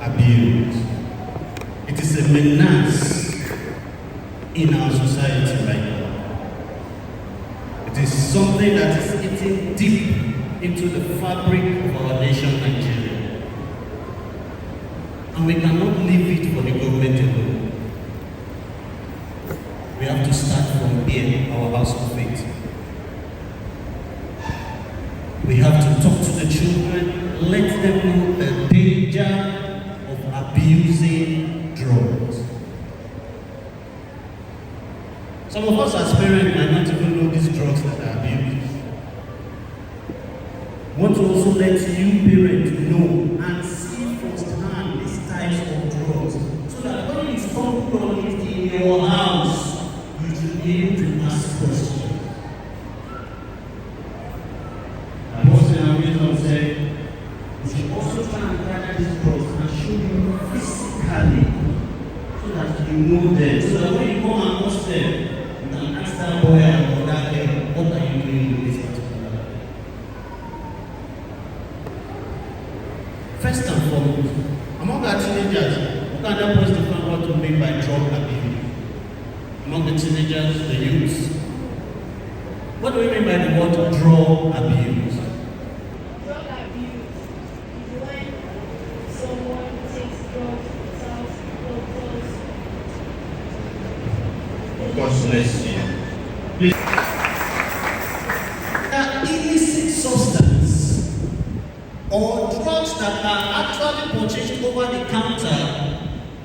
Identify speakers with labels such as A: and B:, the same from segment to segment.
A: abuse. It is a menace in our society right now. It is something that is eating deep into the fabric of our nation, Nigeria. And we cannot leave it for the government alone. We have to start from here, our house of faith. We have to talk to the children, let them know the danger of abusing drugs. Some of us as parents might not even know these drugs that are abused. I want to also let you parents know and see firsthand these types of drugs, so that when you stumble on it in your house, you should be able to ask questions. Said, we should also try and gather these drugs and show you physically, so that you know them, so that when you come and watch them, you can ask that boy or that girl, what are you doing with this particular? First and foremost, among our teenagers, what can help us define what to mean by drug abuse? Among the teenagers, the youths, what do we mean by the word drug abuse? Bless you. Please. Illicit substance or drugs that are actually purchased over the counter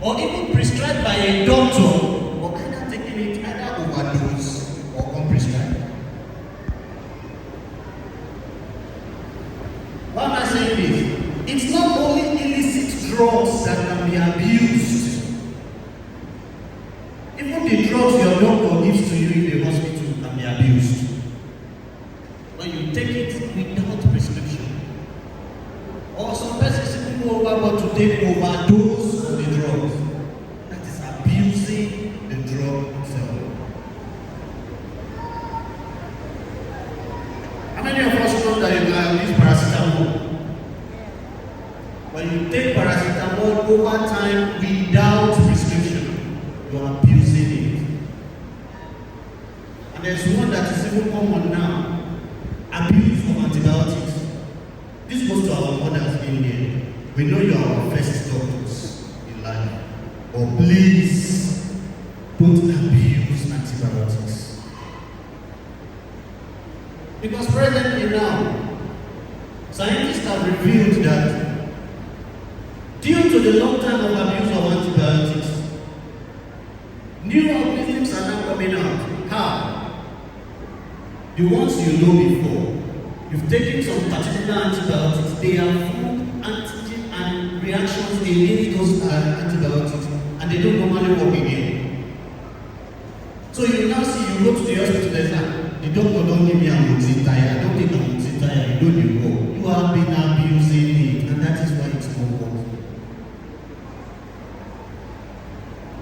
A: or even prescribed by a doctor, or either taking it either overdose or unprescribed. Why am I saying this? It's not only illicit drugs that can be abused. Even the drugs your doctor gives to you in the hospital can be abused. When you take it without prescription. Or some persons even go overboard to take overdose of the drugs. That is abusing the drug itself. How many of us know that you can use paracetamol? When you take paracetamol over time without prescription, you are abusing it. And there's one that is even common now, abuse of antibiotics. This goes to our mothers in here. We know you are our first doctors in life, but please don't abuse antibiotics. Because presently now, scientists have revealed that due to the long time of abuse of antibiotics, new organisms are now coming out. How? The ones you know before. You've taken some particular antibiotics, they have formed antigen and reactions against those antibiotics, and they don't normally work again. So you now see, you go to the hospital, there's the doctor don't give me amoxicillin, I don't take amoxicillin, you know you go. You have been abusing it, and that is why it's not working.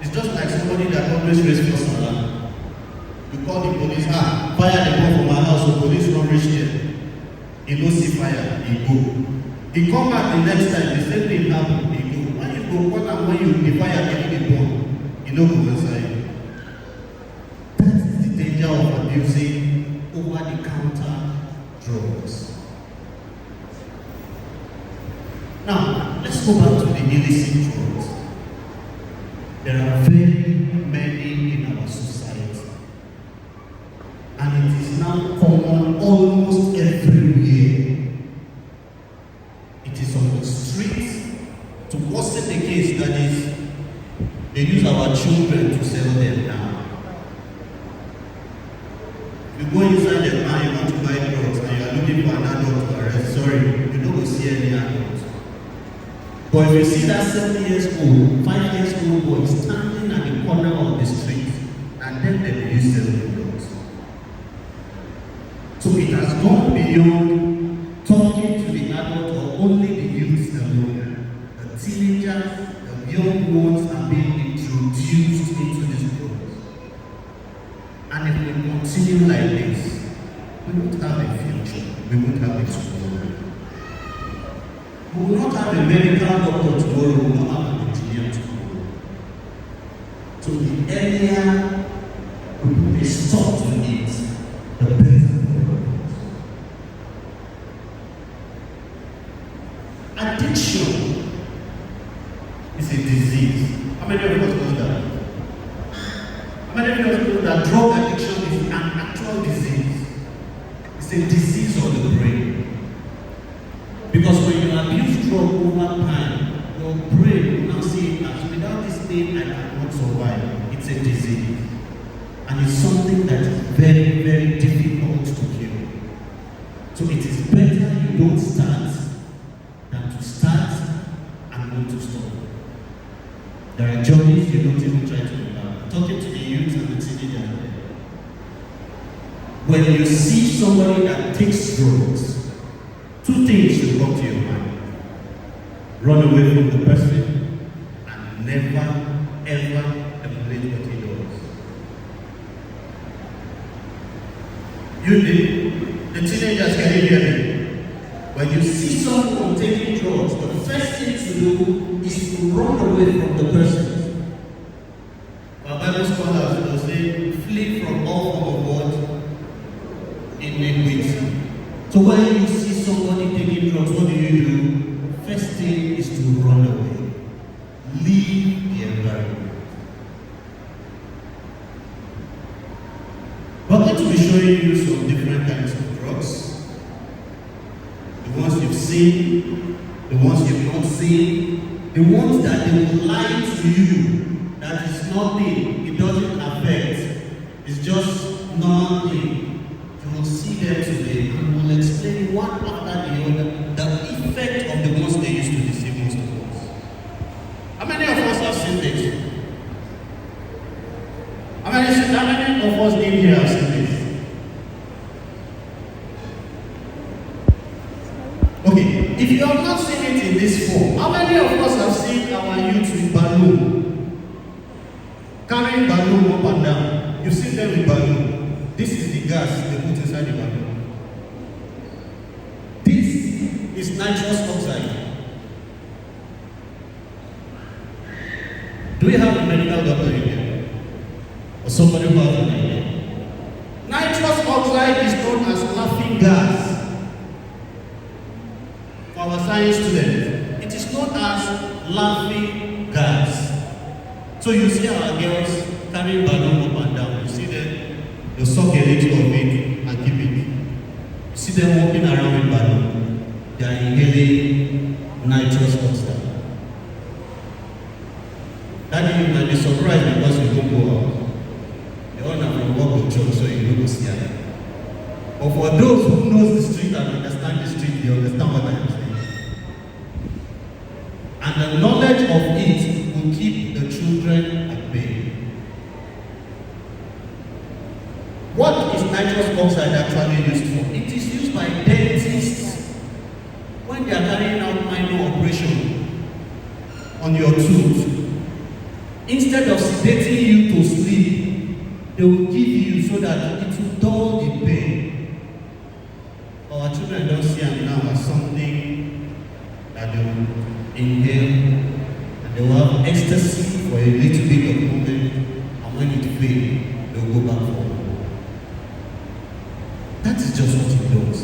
A: It's just like somebody that always raises false alarm. You call the police, fire the gun from my house, so police won't reach there. He don't see fire, he go. He come back the next time, the same thing happen, he go. When you go, what and when you the fire getting the bomb, he don't go inside. That is the danger of abusing over-the-counter drugs. Now, let's go back to the illicit drugs. There are very many in our society, and it is now common almost everywhere. It is on the streets. To worsen the case, that is, they use our children to sell them now. You go inside the car, you want to buy drugs, and you are looking for an adult to arrest. Sorry, you don't go see any adult. But if you see that 7 years old, 5 years old boy standing at the corner of the street, and then they use selling drugs. So it has gone beyond talking to the adult or only the youth alone. The teenagers, the young ones are being introduced into these drugs. And if we continue like this, we won't have a future. We won't have a tomorrow. We will not have a medical doctor tomorrow, we will not have an engineer tomorrow. So the earlier we put a stop to it, the better for us. Addiction is a disease. How many of us know that? How many of us know that drug addiction is an actual disease? It's a disease of the brain. Because when you abuse drug over time, your brain will now see it as without this thing I cannot survive. It's a disease. And it's something that is very, very difficult to cure. So it is better you don't start than to start and not to stop. There are journeys you don't even try to embark. Talking to the youth and the teenagers there. When you see somebody that takes drugs, two things should come to your mind. Run away from the person and never, ever emulate what he does. The teenagers, can you hear me? When you see someone taking drugs, the first thing to do is to run away from the person. Our Bible scholars will say, flee from all form of what? Iniquity. So when you see somebody taking drugs, what do? First thing is to run away. Leave the environment. We're going to be showing you some different kinds of drugs. The ones you've seen, the ones you've not seen, the ones that they will lie to you, that is nothing, it doesn't affect, it's just nothing. You will see them today and we'll explain one after the other the effect of the ones they used to deceive most of us. How many of us have seen this? How many of us in here have seen this? Okay, if you have not seen it in this form, how many of us have seen our youth with balloon? Carrying balloon up and down. You've seen them with balloon. This is the gas they put inside the balloon. This is nitrous oxide. Do we have a medical doctor in here? Or somebody who has an idea? Nitrous oxide is known as laughing gas. For our science students, it is known as laughing gas. So you see our girls carrying balloon up and down. You see them, they suck a little of it and keep it. You see them walking around with balloon. They are inhaling nitrous oxide. Daddy, you might be surprised because you don't go out. You all have to walk with church so you don't go see them. But for those who know the street and understand the street, they understand what I am saying. And the knowledge of it will keep the children at bay. What is nitrous oxide actually used for? It is used by dentists when they are carrying out minor operation on your tooth. Instead of sedating you to sleep, they will give you so that it will dull the pain. Our children don't see them now as something that they will inhale and they will have ecstasy for a little bit of moment, and when it fades, they will go back forward. That is just what it does.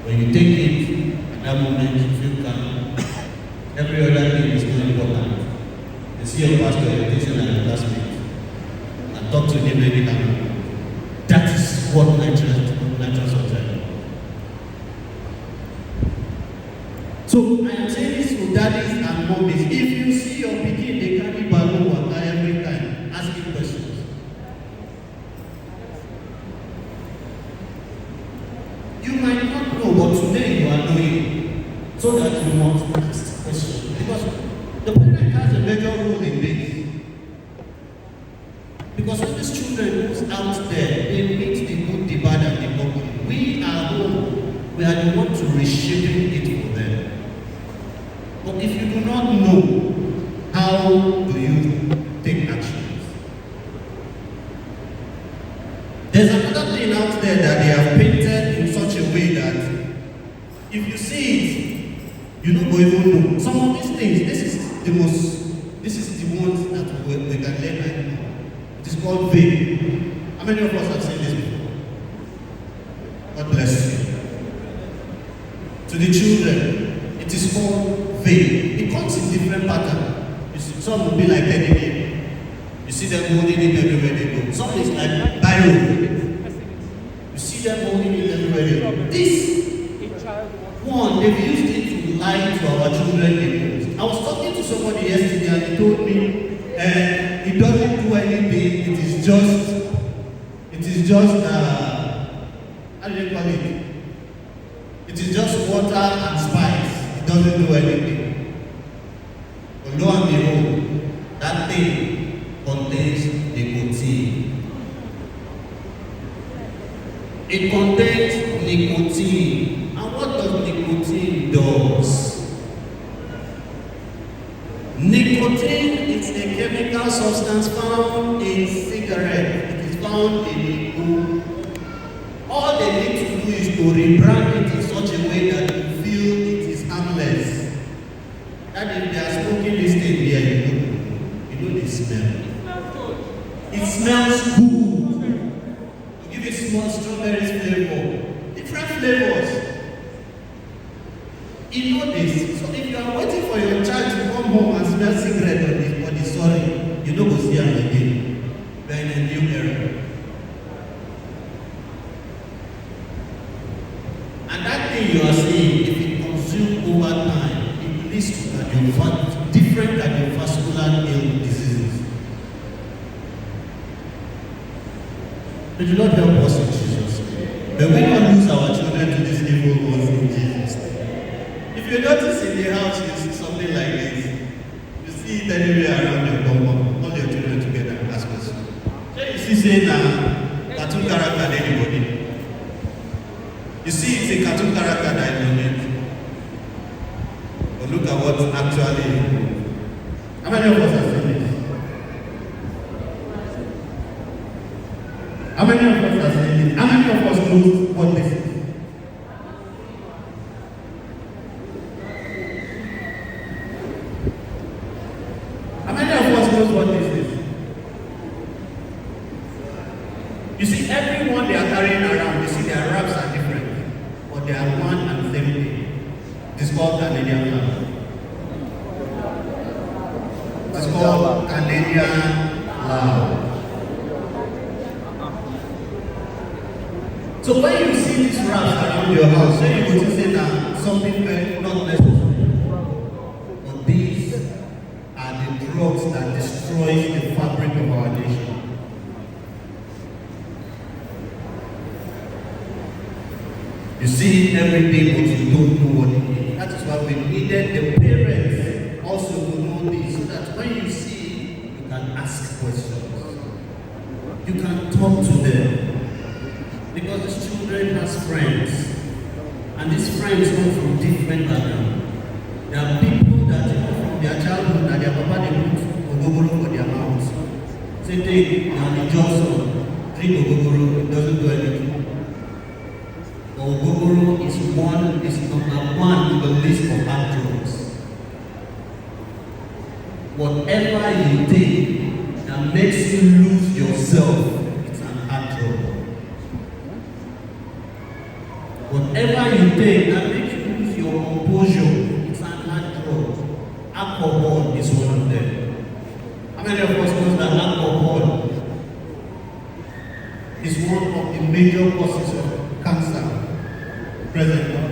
A: When you take it, at that moment you feel calm. Every other thing is not important. You see your pastor, your teacher, and your classmate, and talk to him anytime. That is what nitrous oxide. So I am saying this to daddies and mommies. If you see your pikin, they carry balloon water every time, asking questions. You might not know, but today you are knowing, so that you must ask questions. Because the parent has a major role in this. Because when these children goes out there, they meet the good, the bad, and the ugly. We are home. We are the ones to reshaping it for them. But if you do not know, how do you take actions? There's another thing out there that they have painted in such a way that if you see it, you know go even know. Some of these things, this is the ones that we can learn right now. It is called vape. How many of us have seen this before? God bless you. To the children, it is called vape. It comes in different patterns. You see, some will be like teddy bear. You see them holding it everywhere they go. Some is like biro. You see them holding it everywhere they go. This one, they've used it to lie to our children in. I was talking to somebody yesterday and he told me it doesn't do anything, it is just how do you call it? It is just water and spice. It doesn't do anything. But lo and behold, that thing contains nicotine. It contains nicotine. And what does nicotine do? Nicotine is a chemical substance found in cigarette. It is found in nicotine. All they need to do is to rebrand it in such a way that you feel it is harmless. That if they are smoking this thing here, you know the smell. It smells good. You give it small strawberry flavor, different flavors. You know this. So if you are waiting for your child to come home and smell cigarette on his body, sorry, you don't go see him again. We are in a new era. And that thing you are seeing, if it consumes over time, it leads to different cardiovascular diseases. May the Lord help us in Jesus' name. May we not lose our children to these evil ones in Jesus' name. If you notice in the house, you see something like this. You see it anywhere around your compound. All your children together and ask us. So you see saying cartoon character than anybody. You see it's a cartoon character that is on it. But look at what actually. How many of us have seen this? How many of us have seen this? How many of us know what this is? How many of us knows what this is? You see, everyone they are carrying around, you see their wraps are different, but they are one and the same thing. It's called Canadian flag. It's called Canadian flag. So when you see these wraps around your house, then you will say that something very not necessary. But these are the drugs that destroy the fabric of our nation. You see it every day, but you don't know what it is. That is why we needed the parents also to know this, so that when you see it, you can ask questions. You can talk to them. Because these children has friends. And these friends come from different backgrounds. There are people that from their childhood that their papa they put ogogoro for their mouth. Say take Danny Johnson, drink ogogoro, it doesn't do anything. Ogogoro is number one in the list of hard drugs. Whatever you take that makes you lose yourself, it's an hard drug. Whatever you take that makes you lose your composure, it's an hard drug. Alcohol is one of them. How many of us know that alcohol is one of the major causes of cancer present now?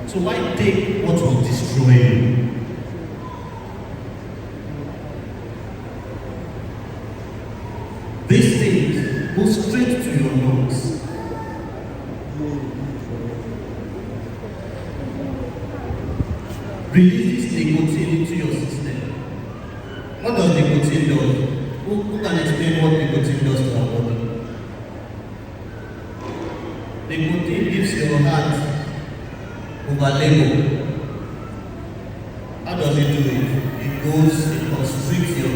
A: So why take what will destroy you? These things go straight to your lungs. Releases nicotine into your system. What does nicotine do? Who can explain what nicotine does to our body? Nicotine gives your heart over-label. How does it do it? It constricts your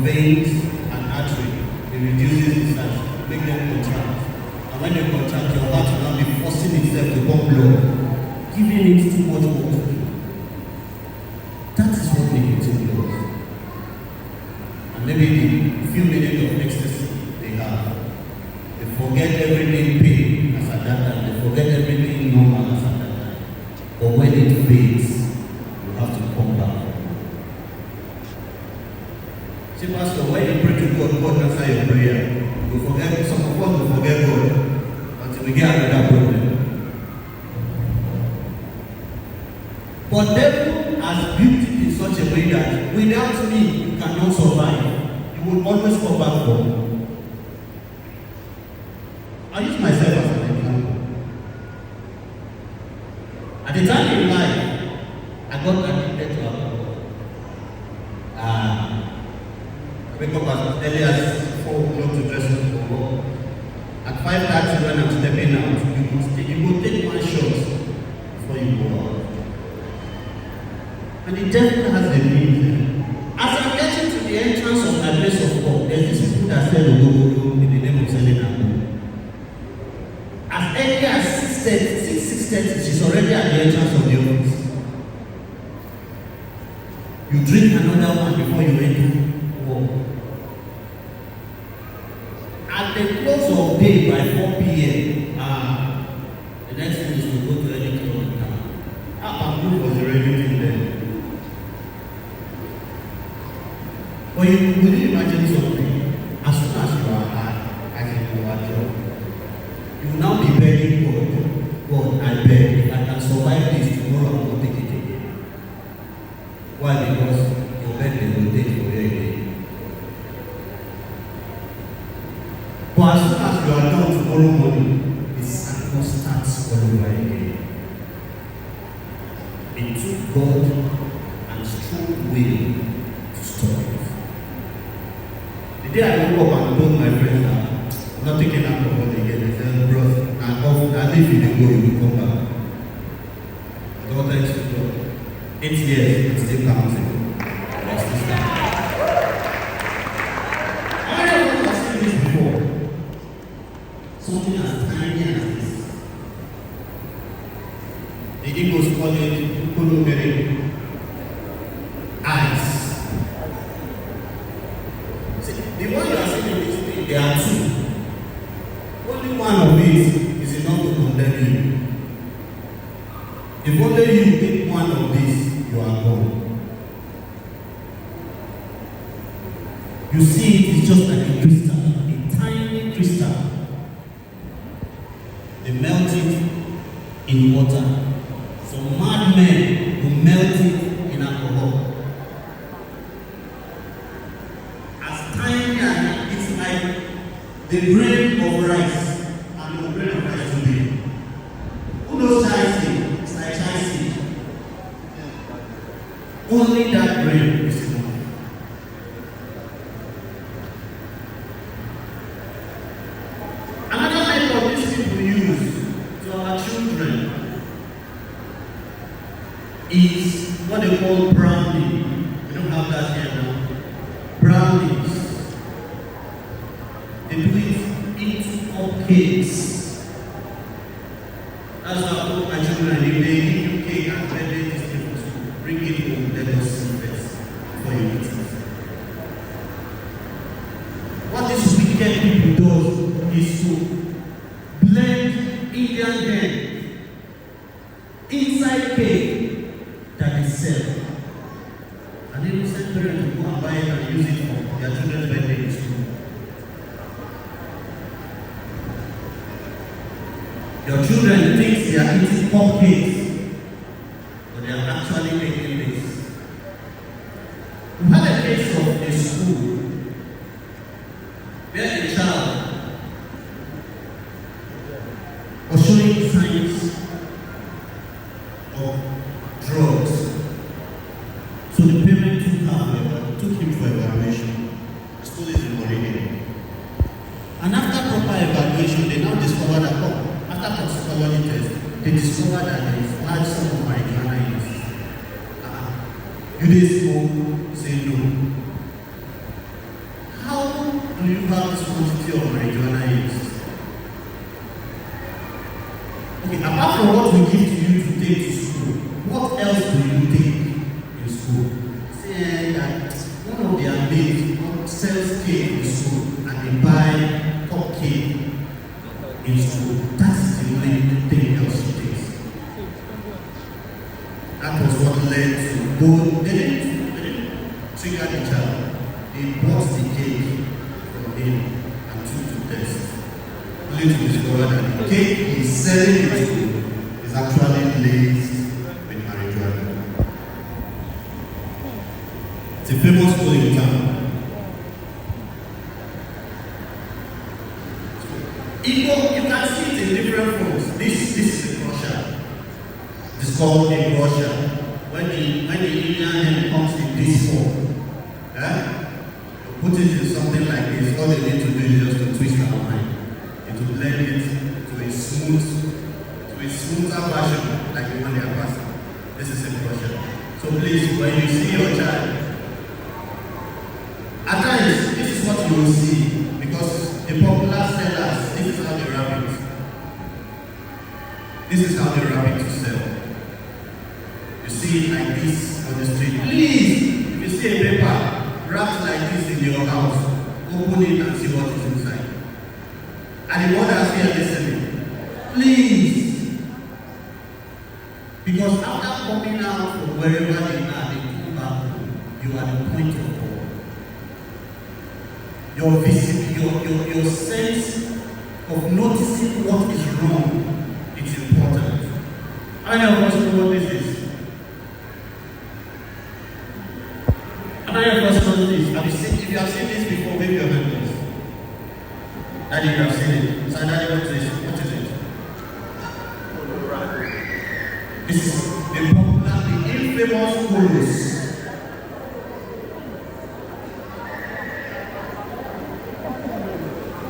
A: veins and artery. It reduces the size, make them contract. And when they contract, your heart will not be forcing itself to pump blood. giving it too much work to do. That is what nicotine does. And maybe the few minutes of ecstasy they have, they forget everything pain as at that time, they forget everything normal as at that time. But when it fades, you have to come back. See, Pastor, when you pray to God, God answer your prayer. You forget, some of us will forget God until we get another problem. But devil has built it in such a way that without me, you cannot survive. You will always come back home. I use myself as an example. At the time in life, I got addicted to alcohol. I wake up as early as 4 o'clock to dress up for work. At 5:30 when I'm stepping out, you will take one shot before you go out. And the devil has a meaning. As I'm getting to the entrance of my place of work, there's this people that sell Ogogo in the name of selling alcohol. As early as 6:30, she's already at the entrance of the office. You drink another one before you enter work. At the close of day by 4 p.m., the next thing is to go to any club in town. Apple was already in there. But will you imagine something? As soon as you are high, as in your job, you will now be begging God, I beg, if I can survive this tomorrow, I will take it again. Why? Because your birthday will take for you again. But as soon as you are done tomorrow morning, the cycle starts all over again. It took God and strong will to stop it. The day I woke up and told my friends that I'm not taking alcohol again, they said, bro, and if you didn't go, you will come back. I don't thanks to God. 8 years, it's still counting. I still stand. I don't know if I've seen this before. Something as tiny as this. The Eagles call it Kulumere. Ice. The one you are seeing in this thing, there are two. Only one of these is enough to condemn you. If only you take one of these, you are gone. You see, it is just like a crystal, a tiny crystal. They melt it in water. Some madmen will melt it in alcohol. The grain of rice and the grain of rice to be. Who knows chai seed? It's like chai seed. Only that grain is enough. Another method these people use to our children is what they call brownie. We don't have that here now. Brownies. They do it into cupcakes. That's why I told my children, if they give you cake and birthday these people to bring it home, let us see first before you eat it. What these wicked people do is to blend Indian hen inside cake that they sell. And then you send parents to go and buy it and use it for their children's birthday in school. Your children think they are eating cupcakes, but they are actually making this. We had a case of a school where a child was showing signs of drugs. So the parent took him for evaluation. The school is in Moridian. And after proper evaluation, they now discovered that after toxicology test, they discovered that there is large sum of marijuana in it. Do they smoke? Say no. How do you have this quantity of marijuana in it? Okay, apart from what we give to you today, take to school. What else do you take in school? Say that one of their mates sells cake in school and they buy cupcake in school. That's the only thing else she takes. That was what led to both. They didn't trigger the child. They bought the cake for him and took to test. Only to discover that the cake he's selling in school is actually laced with marijuana. It's a famous school in town. You can see it in different forms. This is in Russia. It's called in Russia. When the Indian hen comes in this form, put it in something like this. All they need to do is just to twist our mind. And to blend it to a smoother version like the one they are passing. This is in Russia. So please, when you see your child, at times this is what you will see because the popular sellers, this is how they wrap it. This is how they wrap it to sell. You see it like this on the street. Please, if you see a paper wrapped like this in your house, open it and see what is inside. And the mothers here listening, please. Because after coming out from wherever they are, they come back home. You are the point of call. Your sense of noticing what is wrong is important. I know what this is. If you have seen this before, maybe you have heard this. Daddy, you have seen it. So, Daddy, what is it? This is the popular, the infamous Colos.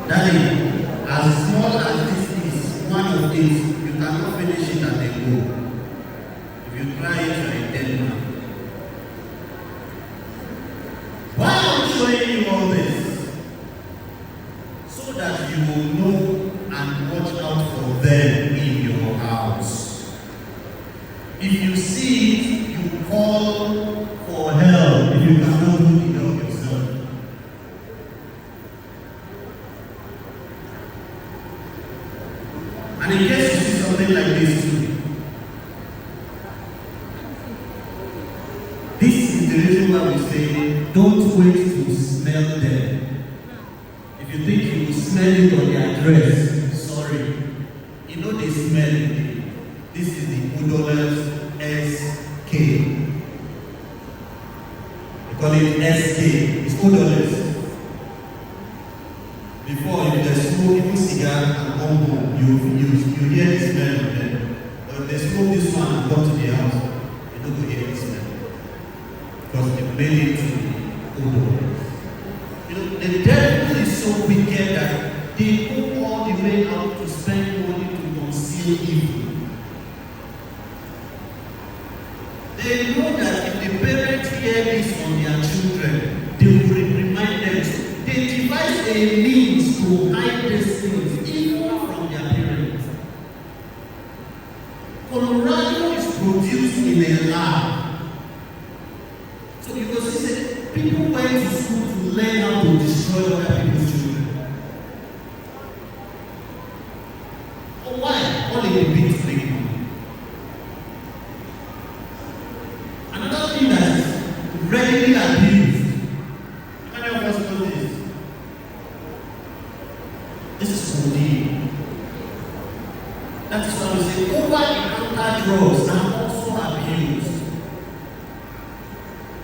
A: Daddy, as small as this is, one of these, you cannot finish it at a go. If you try it, you are a dead man. Why am I showing you all this? So that you will know and watch out for them in your house. If you see it, you call for help if you cannot do the help yourself. And in case you see something like this too, this is the reason why we say, don't wait to smell them. If you think you will smell it on their dress, sorry. You know they smell it. This is the odorless SK. They call it SK. It's odorless. Before, if they smoke even cigar and come home, you hear the smell of them. But if they smoke this one and come to the house, you don't hear the smell. Because they made it to the odor. You know, the devil is so wicked that they go all the way out to spend money to conceal evil. They know that if the parents hear this on their children, they will remind them. They devise a means to hide these things, even from their parents. Colorado is produced in a lab. So you can see people went to school to learn how to destroy other people's children. But why? All they be to make money. Another thing that is readily abused. How many of us know this? This is codeine. That is why we say over-the-counter drugs are also abused.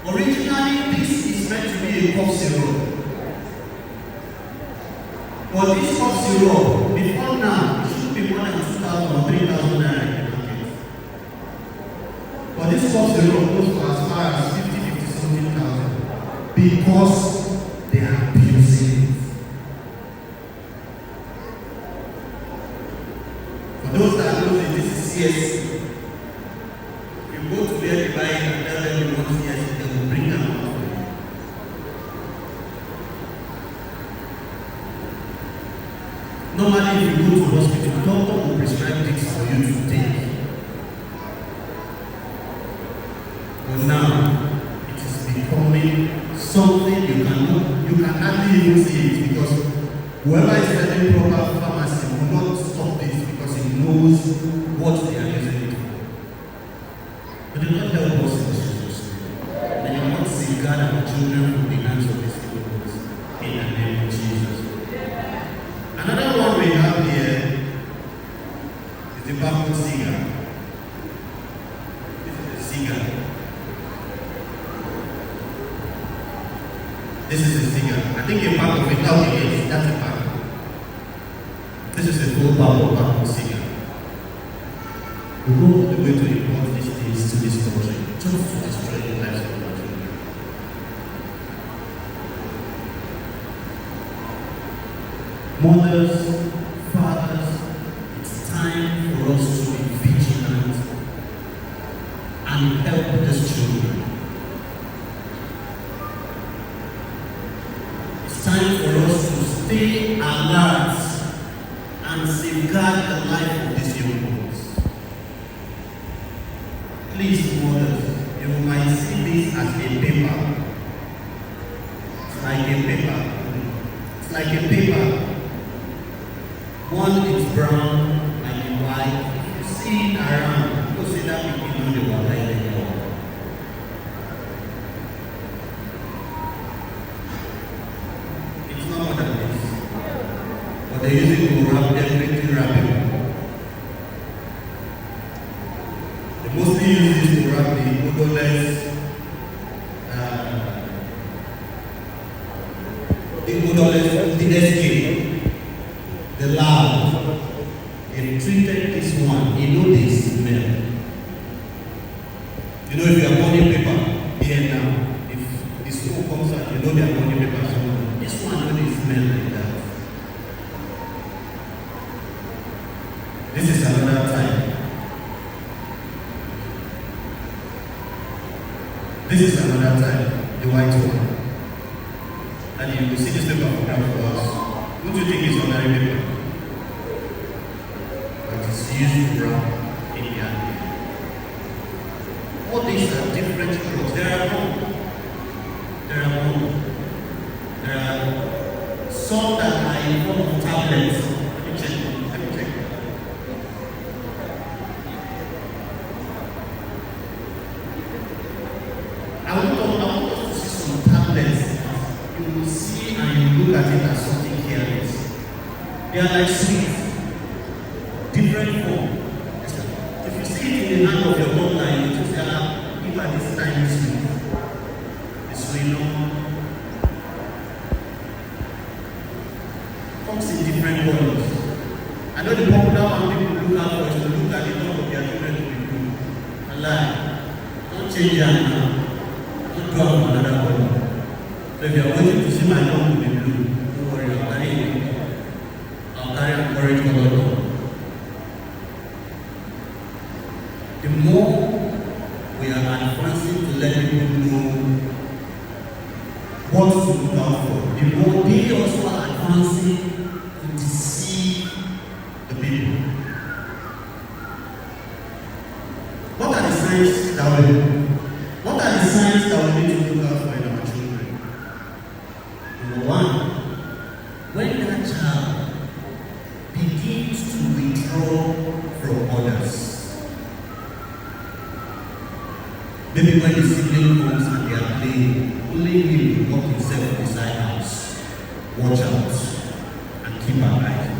A: Originally, this is meant to be a cough syrup. But this cough syrup, before now, it should be more than 2,000 or 3,000 naira in the market. But this cough syrup goes for as far as 50 something thousand because they are abusing it. For those that know that this is CSC, you go to where they buy it and tell them you want CSC, they will bring them out for you. Normally, if you go to hospital, the doctor will prescribe things for you to take. But now, it is becoming something you can hardly even see it, because whoever is selling proper pharmacy will not stop this because he knows what they are using it for. But do not help us in Jesus' name. May you not safeguard our children from the hands of these evils in the name of Jesus. Another one we have here is the Bible cigar. This is a cigar. This is a cigar. I think a pack of it, how it is, that's a pack. This is a full pack of cigar. We go all the way to import these things to this country just to destroy the lives of our children. Mothers, fathers, it's time for us to be vigilant and help these children. It's time for us to stay alert and safeguard the life of these young ones. Please, mothers, you might see this as a paper. It's like a paper. It's like a paper. One is brown, like a white. You see it around. You see that people know the water anymore. It's not more than this. But they use it to wrap everything wrapping. They mostly use this to wrap the odorless, the escape, the loud. They treated this one, you know they smell. You know if you are burning paper, here now, if the smoke comes out, you know they are burning paper somewhere. This one only smell like that. This is another time. This is another time, the white one. And you will see this paper for us. Don't you think it's ordinary paper? But it's used to wrap in the hand. All these are different drugs. There are more. There are some that are in form of tablets. Let me check. I want us to see some tablets. You will see and you look at it as something careless. They are like sweets. Different form. If you see it in the hand of your daughter, you just say, give her this tiny sweet. It's really comes in different colors. I know the popular one people look out for is to look at the top of their children to be blue. I lie. Don't change your hand now. Don't go out for another color. So if you are waiting to see my dog to be blue, don't worry, I'll carry it. I'll carry an orange color. The more we are advancing to let people know what to look out for, the more they also are advancing to deceive the people. What are the signs that we need to look out for in our children? Number one, when that child begins to withdraw from others. Maybe when the sibling comes and they are playing, only him will walk himself beside house. Watch out and keep an eye.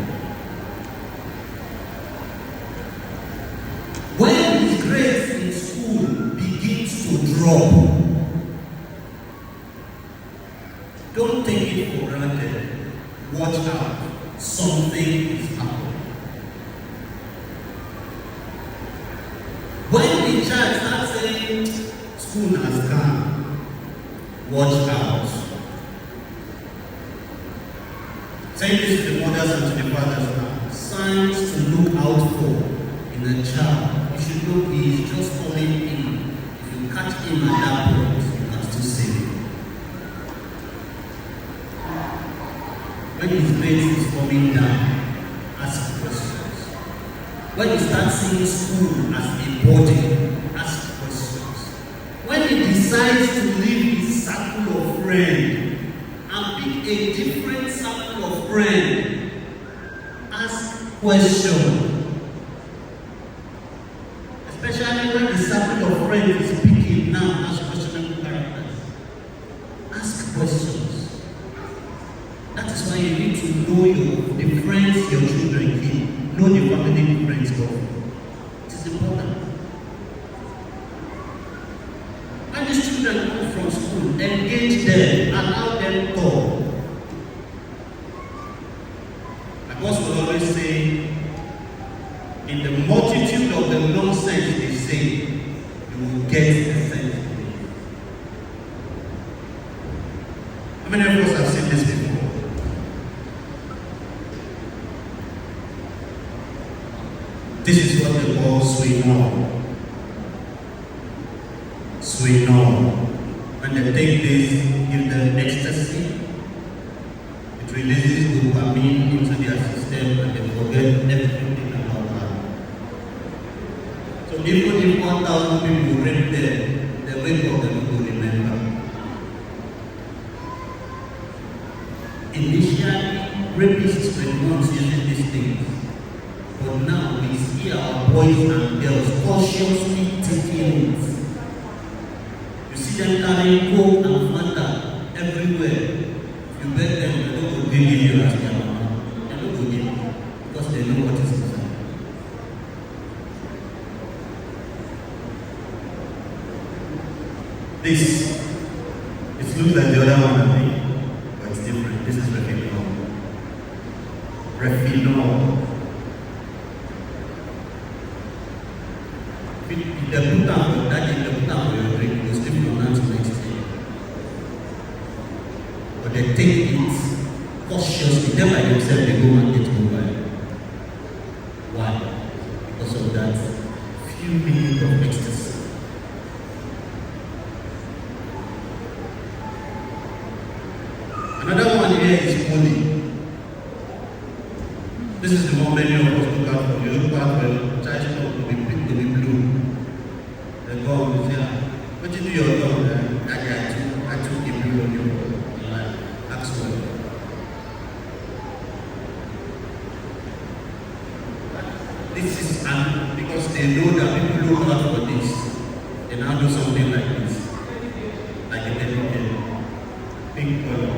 A: When his grades in school begins to drop, don't take it for granted. Watch out. Something is happening. When the child starts saying, school has come, watch out. Saying this to the mothers and to the fathers now. Signs to look out for in a child. You should know he is just coming in. If you catch him at that point, you can still save him. When his grades is coming down, ask questions. When you start seeing school as a body, ask questions. When he decides to leave his circle of friends and pick a different circle of friends, ask questions. Especially when the circle of friends is speaking now as questionable characters. Ask questions. That is why you need to know the friends your children keep. Know the family friends go. It is important. When these children come from school, engage them, allow them talk. My boss will always say, in the multitude of the nonsense they say, you will get the sense of it. How many of us have seen this before? This is what they call swing-on. Swing-on. When they take this, give them ecstasy, it releases dopamine into their system and they forget everything about that. So even if 1,000 people rape them, they wake up and will remember. Initially, rapists were not using these things. But now we see our boys and girls consciously taking it. You see them carrying coke and Fanta everywhere. You bet them they don't go give you as their mama. They don't go give you because they know what is inside. This, it looks like the other one, I think, but it's different. This is Refinol. Refinol. If they put down for that, if they put down for your drink, you still from now to next day. But they take it cautiously. Them by themselves, they go and get mobile. Why? Because of that few minutes of ecstasy. Another one here is holy. This is the one many of us look out for. You look out for church to be pink, to be blue. The God will say, what you do your God? I took a blue on you. Ask well. This is because they know that people look out for this. They now do something like this. Like a delicate pink color.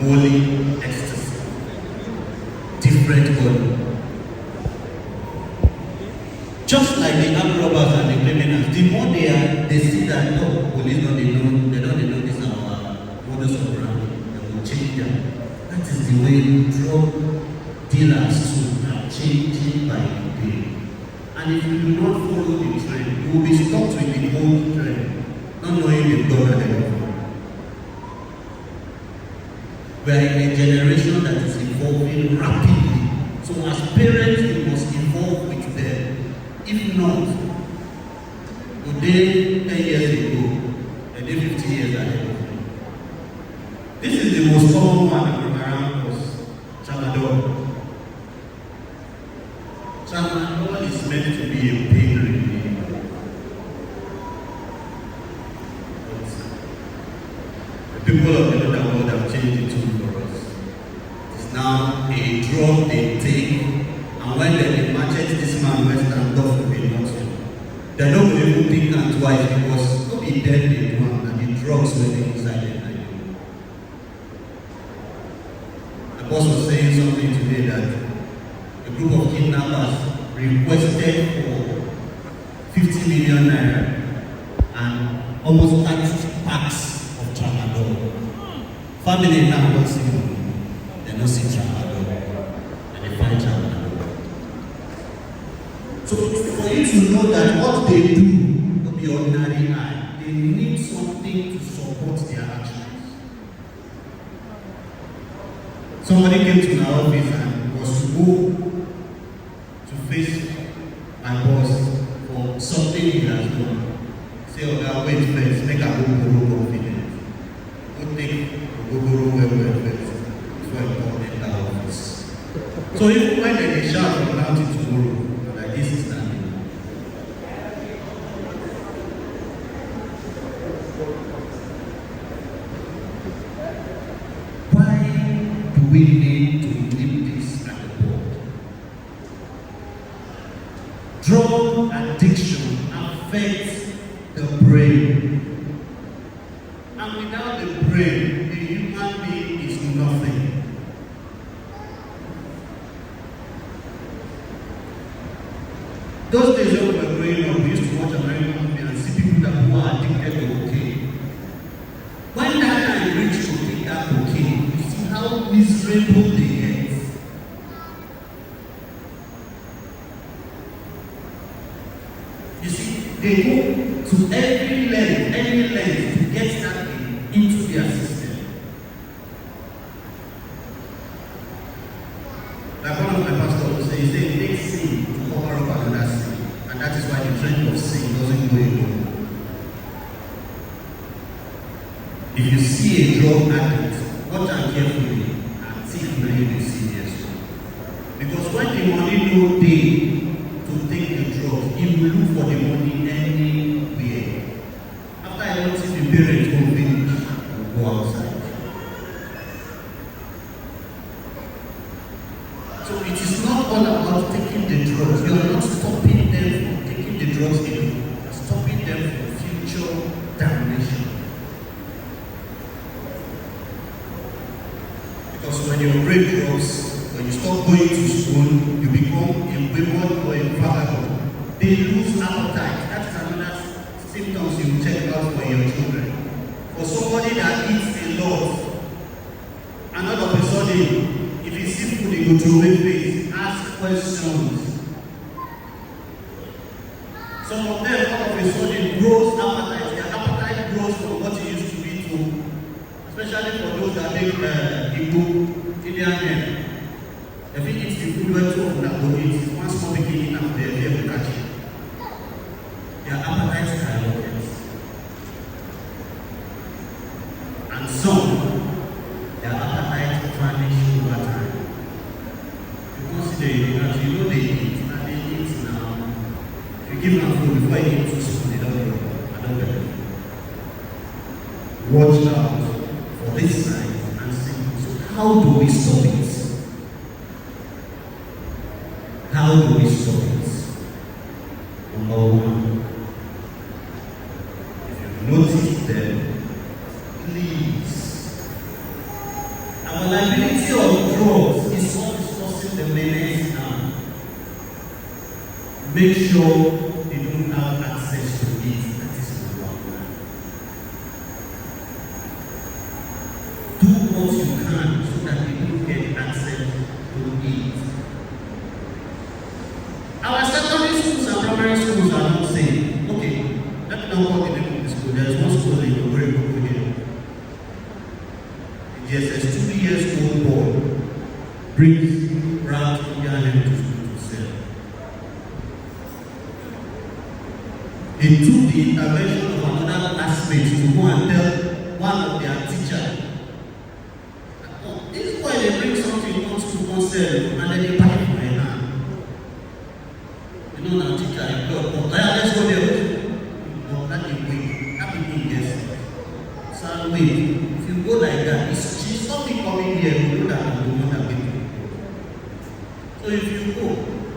A: Holy ecstasy. Different God. Just like the armed robbers and the criminals, the more they see that police don't know this our modus operandi, they will change them. That is the way drug dealers too are changing by the day. And if you do not follow the trend, you will be stuck with the old trend, not knowing the God ahead. We are in a generation that is evolving rapidly. So as parents, we must evolve with them. If not, today, 10 years ago, and then 50 years ahead. This is the most common one around us, Tramadol. Tramadol is meant to be a pain relief. The people of the other world have changed it too for us. It's now a drug they take, and when they match this man Western Gulf with a nutshell, they don't even think and twice because not be dead they want and the drugs were inside them. The boss was saying something today that a group of kidnappers requested for 50 million naira and almost 30 packs of Tramadol. Family now don't see money. They don't see Tramadol. And they find Tramadol. So for you to know that what they do will be ordinary eye, they need something to support their actions. Somebody came to my office and was to go to face my boss for something he has done. Say, oh, wait first, make a go confidence. Go take go well first before I come in the office. So even when they shout Drug addiction affects the brain. And without the brain, a human being is nothing. Those days when we were growing up, we used to watch American movies and see people that who are addicted to cocaine. When that time reached to take that cocaine, you see how miserable they get. You see, they go to any length to get that thing into their system. Like one of my pastors will say, he said, it takes sin to cover up another sin. And that is why the trend of sin doesn't go alone. If you see a drug addict, watch out carefully and see if you will see this. Because when the money no dey to take the drug, he will look for the money anywhere. After I don't see the parents go finish, go outside. So it is not all about taking the drugs. You are not stopping them from taking the drugs anymore. You are stopping them from future damnation. Because when your brain drops, when you stop going to school, you become a wayward or a vagabond. They lose appetite. That's another symptoms you check out for your children. For somebody that eats a lot, and all of a sudden, if he sees food, he go to a face, ask questions. Some of them, all of a sudden, grows appetite. Their appetite grows from what it used to be to, especially for those that take Igbo, Indian men. If he eats the food well, two of them will eat. One small bikini and they will catch it. Their appetite skyrockets. And some, their appetite vanish over time. Because you know they eat, and they eat now. If you give them food before you eat 2 spoons, they don't know. I don't believe. Watch out for this sign and see. So how do we stop it? How do we stop it? Number one, if you notice them, please. Our liability of drugs is what is causing the menace now. Make sure they don't have access to it. That is number one. Do what you can so that they don't get access to it. Our secondary schools and primary schools are not saying, okay, let me not work in the public school. There is one school in the very good video. Yes, a 2 years old boy brings round Indian men to school to sell. He took the intervention of another classmate to go and tell one of their teachers, oh, this boy they bring something come to go sell and then they buy it for a hand. You know, now teacher in club, but let's go there. No, that is weak. That will be yes. So wait, if you go like that, she's something coming here, you know that you know that people. So if you go,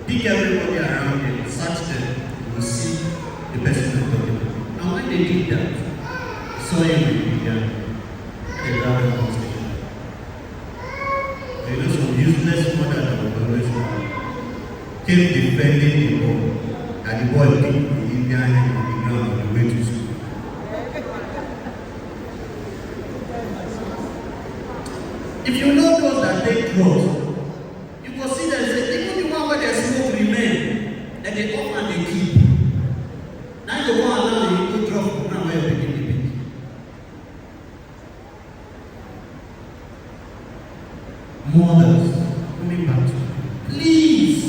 A: pick everybody around here, search them, you will see the person who's talking. Now when they did that, saw him in the ground conversation. You know, some useless mother that will always came defending the boy, and the boy picked the Indian and the ground on the way to school. If you know those that take drugs, you can see that even the one where they smoke remain, and they come and they keep. Now you want to allow you to drug now where you're picking the pick. Mothers, coming back to you. Please,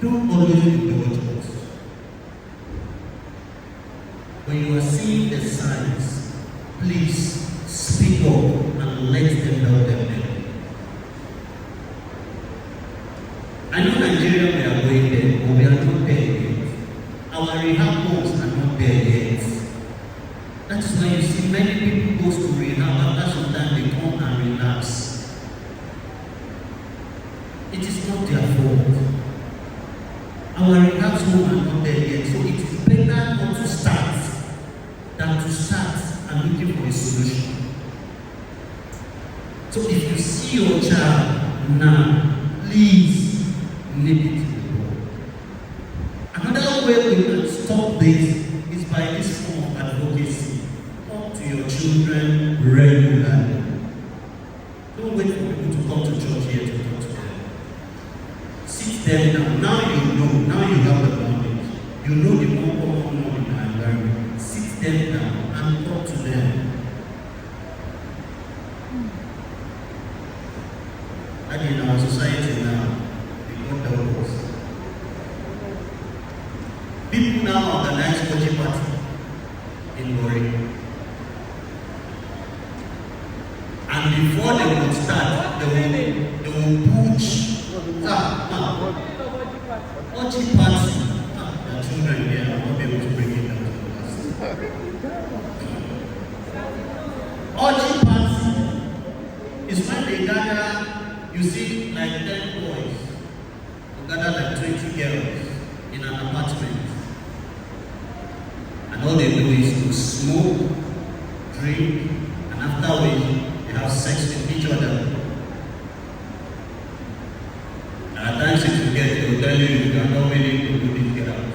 A: don't always indulge us. When you are seeing the signs, please speak up and let them know their name. I know Nigeria, we are going there, but we are not there yet. Our rehab homes are not there yet. That is why you see many people go to rehab after some time they come and relapse. It is not their fault. Our rehab is home and not there yet. So it is better not to start than to start and looking for a solution. So if you see your child now, please nip it in the bud. Another way we can stop this is by this form of advocacy. Talk to your children regularly. Don't wait for people to come to church here to talk to them. Sit them down. Now you know. Now you have the knowledge. You know the more common law in our environment. Sit them down and talk to them. And in our society now, we got the worst. People now organize coaching party in Warri. And before they would start, they will push. Orgy party. The children there will not be able to bring it down to the past. Orgy party is when they gather, you see, like 10 boys, who gather like 20 girls in an apartment. And all they do is to smoke, drink, and after which they have sex with each other. And at times if you get, they will tell you you are not willing to do this, get out.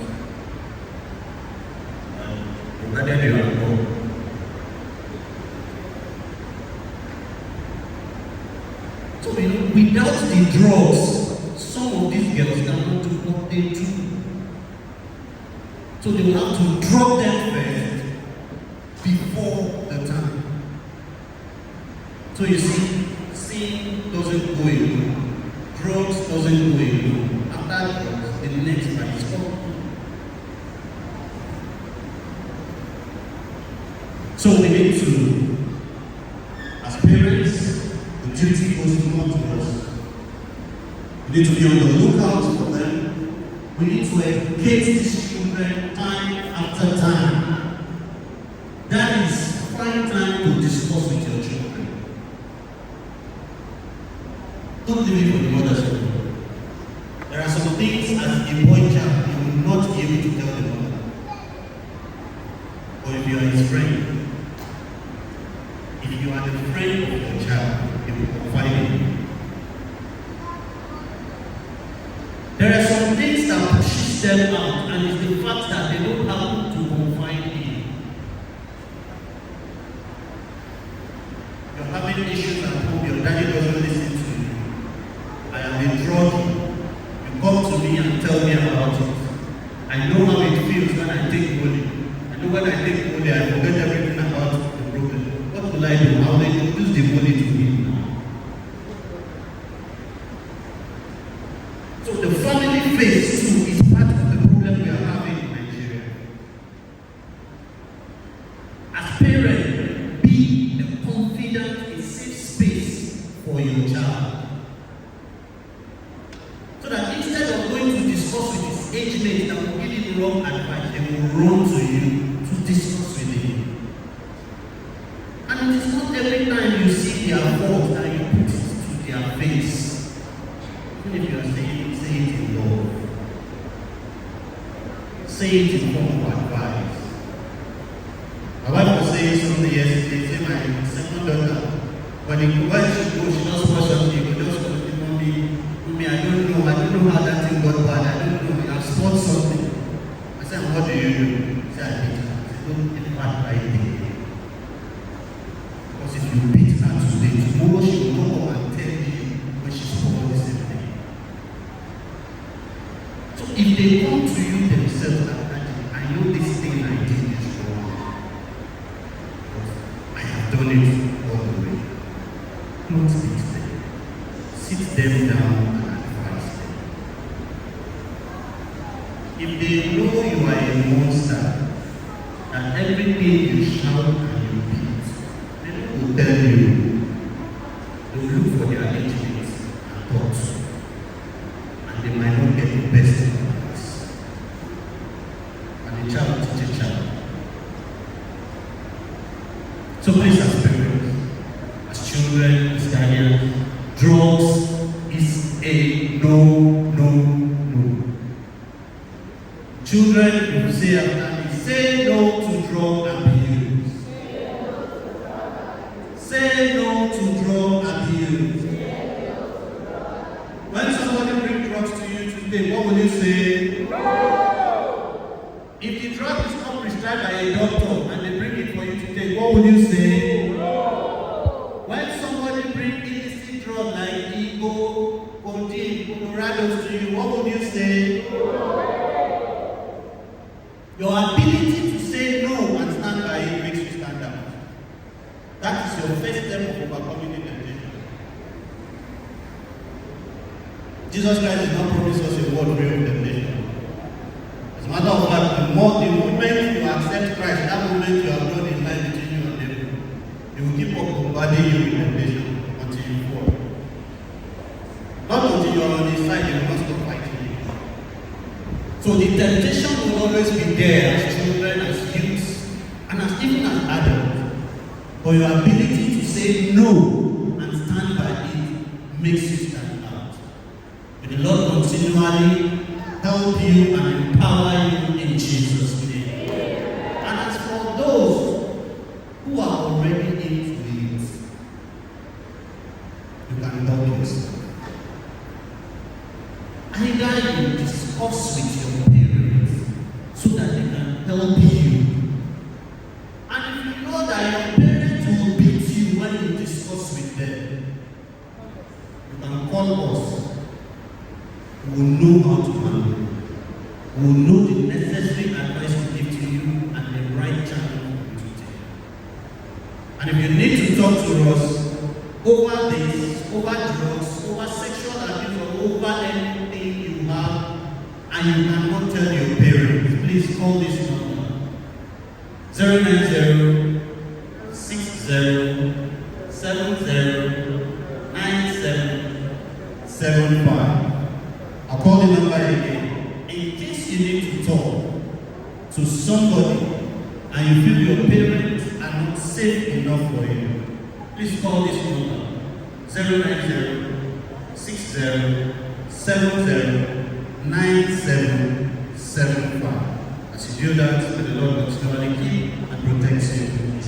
A: Provided you are poor. So you know, without the drugs, some of these girls cannot do what they do. So they will have to drop them first before the time. So you see, sin doesn't go alone. Drugs doesn't go alone. After drugs, the next one is called. So we need to, as parents, the duty goes more to us. We need to be on the lookout for them. We need to educate these children time after time. That is find time to discuss with your children. Don't leave it for the mother's children. There are some things as a boy child you will not be able to tell the mother. Or if you are his friend. If you are the friend of your child, you will confide in him. There are some things that pushes them out, and it's the fact that they don't have to confide in. You're having issues at home, your daddy doesn't listen to you. I am a druggie. You come to me and tell me about it. I know how it feels when I take money. I know when I take money, I forget everything about the problem. What will I do? How will I use the money to me now? So the family phase too is part of the problem we are having in Nigeria. As parents, be a confident and safe space for your child. So that instead of going to discuss with his age mate that will give him wrong advice, they will run to you to discuss with him. And it is not every time you see their fault that you put it to their face. Even if you are saying, say it in love. Say it in form of advice. My wife was saying something yesterday, say my second daughter, when she goes, she does watch something, she just goes to mommy, I don't know how that thing got bad, I don't know, I've spot something. I said, what do you do? She said, I beat her. I said, don't get bad right there. Because if you beat her today, tomorrow she will come up and tell you when she's spoken the same thing. So if they come to you themselves and I know this thing I did is wrong, but I have done it all the way. Don't beat them. Sit them down and advise them. If they know you are a monster, and everything you shout and you beat, they will tell you, they will look for their legitimates and thoughts, and they might not get the best advice. And the child will teach a child. So please, as parents, as children, as guardians, drugs is a no. Children, you say after me, say no to drug abuse. Say no to drug abuse. When somebody brings drugs to you today, what will you say? No. If the drug is not prescribed by a doctor and they bring it for you today, what will you say? No. When somebody brings illicit drug like Igbo, codeine, Colorados to you, what will you say? No. Your ability to say no and stand by it makes you stand out. That is your first step of overcoming the temptation. Jesus Christ did not promise us a world free of temptation. As a matter of fact, the moment you accept Christ, that moment you have drawn a line between you and them, he will keep on bombarding you with temptation until you fall. Not until you are on his side, you will not stop fighting him. So the temptation will always be there as children, as youths, and as even as adults. But your ability to say no and stand by it makes you stand out. May the Lord continually help you and empower you in Jesus' name. And as for those who are already into it, you can help yourself. Either you discuss with your parents so that they can help you. And if you know that your parents will beat you when you discuss with them, you can call us. We will know how to handle it. We will know the necessary advice to give to you and the right channel for you to take. And if you need to talk to us over this, over drugs, over sexual abuse, or over anything you have, and you cannot tell your parents, please call this number 090 60 70 97 75. I'll call the number again. In case you need to talk to somebody and you feel your parents are not safe enough for you, please call this number 090 60 70 97 75. As you do that, may the Lord continually keep and protect you.